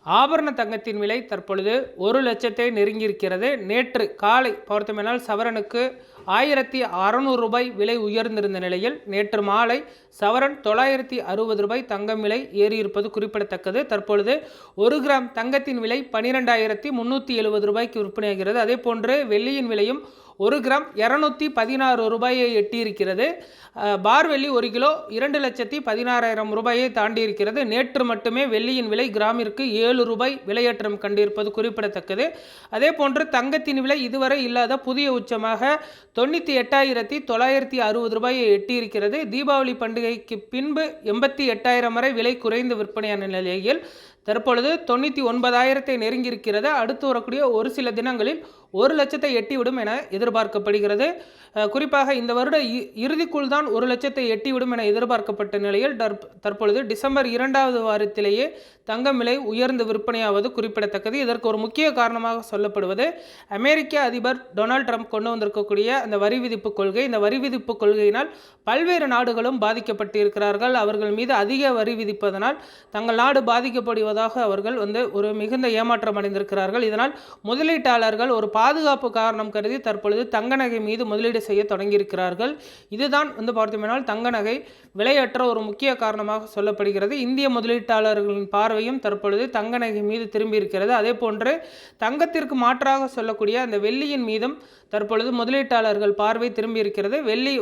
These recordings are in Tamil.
ஆபரண தங்கத்தின் விலை தற்பொழுது 1,00,000 நெருங்கியிருக்கிறது. நேற்று காலை பார்த்தோமென்றால் சவரனுக்கு 1,600 ரூபாய் விலை உயர்ந்திருந்த நிலையில் நேற்று மாலை சவரன் 960 ரூபாய் தங்கம் விலை ஏறியிருப்பது குறிப்பிடத்தக்கது. தற்பொழுது 1 கிராம் தங்கத்தின் விலை 12,370 ரூபாய்க்கு விற்பனையாகிறது. அதே போன்று வெள்ளியின் விலையும் 1 கிராம் 216 ரூபாயை எட்டியிருக்கிறது. பார் வெள்ளி 1 கிலோ 2,16,000 ரூபாயை தாண்டி இருக்கிறது. நேற்று மட்டுமே வெள்ளியின் விலை கிராமிற்கு 7 ரூபாய் விலையேற்றம் கண்டிருப்பது குறிப்பிடத்தக்கது. அதே போன்று தங்கத்தின் விலை இதுவரை இல்லாத புதிய உச்சமாக 98,960 ரூபாயை எட்டியிருக்கிறது. தீபாவளி பண்டிகைக்கு பின்பு 88,000 வரை விலை குறைந்து விற்பனையான நிலையில் தற்பொழுது 99,000 நெருங்கியிருக்கிறது. அடுத்து வரக்கூடிய ஒரு சில தினங்களில் 1,00,000 எட்டிவிடும் என எதிர்பார்க்கப்படுகிறது. குறிப்பாக இந்த வருட இறுதிக்குள் தான் 1,00,000 எட்டிவிடும் என எதிர்பார்க்கப்பட்ட நிலையில் தற்பொழுது டிசம்பர் 2வது வாரத்திலேயே தங்கம் விலை உயர்ந்து விற்பனையாவது குறிப்பிடத்தக்கது. இதற்கு ஒரு முக்கிய காரணமாக சொல்லப்படுவது அமெரிக்க அதிபர் டொனால்ட் ட்ரம்ப் கொண்டு வந்திருக்கக்கூடிய அந்த வரி விதிப்பு கொள்கை. இந்த வரி விதிப்பு கொள்கையினால் பல்வேறு நாடுகளும் பாதிக்கப்பட்டிருக்கிறார்கள். அவர்கள் மீது அதிக வரி விதிப்பதனால் தங்கள் நாடு பாதிக்கப்படுவதாக அவர்கள் ஒரு மிகுந்த ஏமாற்றம் அடைந்திருக்கிறார்கள். இதனால் முதலீட்டாளர்கள் ஒரு பாதுகாப்பு காரணம் கருதி தற்பொழுது தங்க நகை மீது முதலீடு செய்ய தொடங்கியிருக்கிறார்கள். இதுதான் பார்த்தோம்னால் தங்க நகை விலையற்ற ஒரு முக்கிய காரணமாக சொல்லப்படுகிறது. இந்திய முதலீட்டாளர்களின் பார்வையும் தற்பொழுது தங்க நகை மீது திரும்பி இருக்கிறது. அதே போன்று தங்கத்திற்கு மாற்றாக சொல்லக்கூடிய அந்த வெள்ளியின் மீதும் தற்பொழுது முதலீட்டாளர்கள் பார்வை திரும்பி இருக்கிறது. வெள்ளி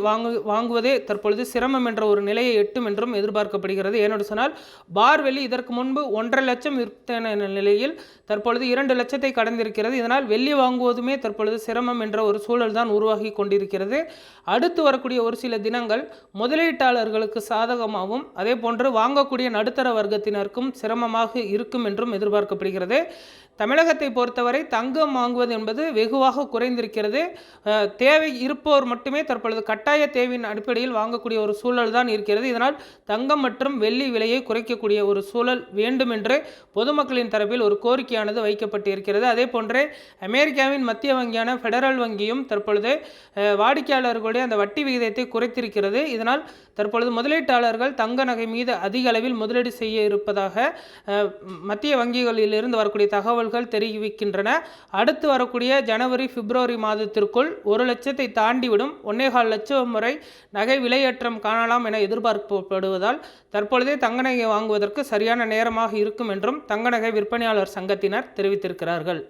வாங்குவதே தற்பொழுது சிரமம் என்ற ஒரு நிலையை எட்டும் என்றும் எதிர்பார்க்கப்படுகிறது. ஏனென்று சொன்னால் பார் வெள்ளி இதற்கு முன்பு 1,50,000 விற்பனை நிலையில் தற்பொழுது 2,00,000 கடந்திருக்கிறது. இதனால் வெள்ளி வாங்குவதுமே தற்பொழுது சிரமம் என்ற ஒரு சூழல் தான் உருவாகி கொண்டிருக்கிறது. அடுத்து வரக்கூடிய ஒரு சில தினங்கள் முதலீட்டாளர்களுக்கு சாதகமாகவும் அதே போன்று வாங்கக்கூடிய நடுத்தர வர்க்கத்தினருக்கும் சிரமமாக இருக்கும் என்றும் எதிர்பார்க்கப்படுகிறது. தமிழகத்தை பொறுத்தவரை தங்கம் வாங்குவது என்பது வெகுவாக குறைந்திருக்கிறது. தேவை இருப்போர் மட்டுமே தற்பொழுது கட்டாய தேவையின் அடிப்படையில் வாங்கக்கூடிய ஒரு சூழல் தான் இருக்கிறது. இதனால் தங்கம் மற்றும் வெள்ளி விலையை குறைக்கக்கூடிய ஒரு சூழல் வேண்டும் என்று பொதுமக்களின் தரப்பில் ஒரு கோரிக்கையானது வைக்கப்பட்டிருக்கிறது. அதே போன்றே அமெரிக்காவின் மத்திய வங்கியான ஃபெடரல் வங்கியும் தற்பொழுது வாடிக்கையாளர்களுடைய அந்த வட்டி விகிதத்தை குறைத்திருக்கிறது. இதனால் தற்பொழுது முதலீட்டாளர்கள் தங்க நகை மீது அதிக அளவில் முதலீடு செய்ய இருப்பதாக மத்திய வங்கிகளிலிருந்து வரக்கூடிய தகவல்கள் தெரிவிக்கின்றன. அடுத்து வரக்கூடிய ஜனவரி பிப்ரவரி மாதத்திற்குள் 1,00,000 தாண்டிவிடும் 1,4 லட்சம் வரை நகை விலையேற்றம் காணலாம் என எதிர்பார்க்கப்படுவதால் தற்பொழுதே தங்க நகை வாங்குவதற்கு சரியான நேரமாக இருக்கும் என்றும் தங்க நகை விற்பனையாளர் சங்கத்தினர் தெரிவித்திருக்கிறார்கள்.